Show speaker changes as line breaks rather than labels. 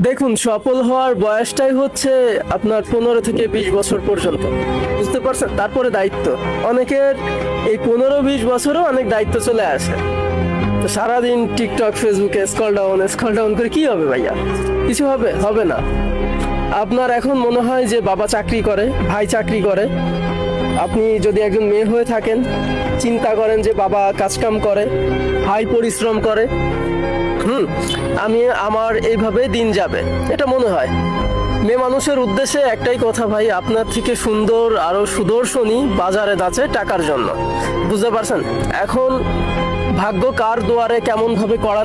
দেখুন, সফল হওয়ার বয়সটাই হচ্ছে আপনার 15 থেকে 20 বছর পর্যন্ত, বুঝতে পারছেন? তারপরে দায়িত্ব অনেকের এই 15-20 বছরও অনেক দায়িত্ব চলে আসে। তো সারাদিন টিকটক ফেসবুকে স্ক্রল ডাউন করে কি হবে ভাইয়া? কিছু হবে না। আপনার এখন মনে হয় যে বাবা চাকরি করে, ভাই চাকরি করে, আপনি যদি একজন মেয়ে হয়ে থাকেন, চিন্তা করেন যে বাবা কাজকাম করে, ভাই পরিশ্রম করে, হুম, আমার এইভাবে দিন যাবে, এটা মনে হয়। মেয়ে মানুষের উদ্দেশ্যে একটাই কথা ভাই, আপনার থেকে সুন্দর আরো সুদর্শনী বাজারে যাচ্ছে টাকার জন্য, বুঝতে পারছেন? এখন ভাগ্য কার দুয়ারে কেমন ভাবে কড়া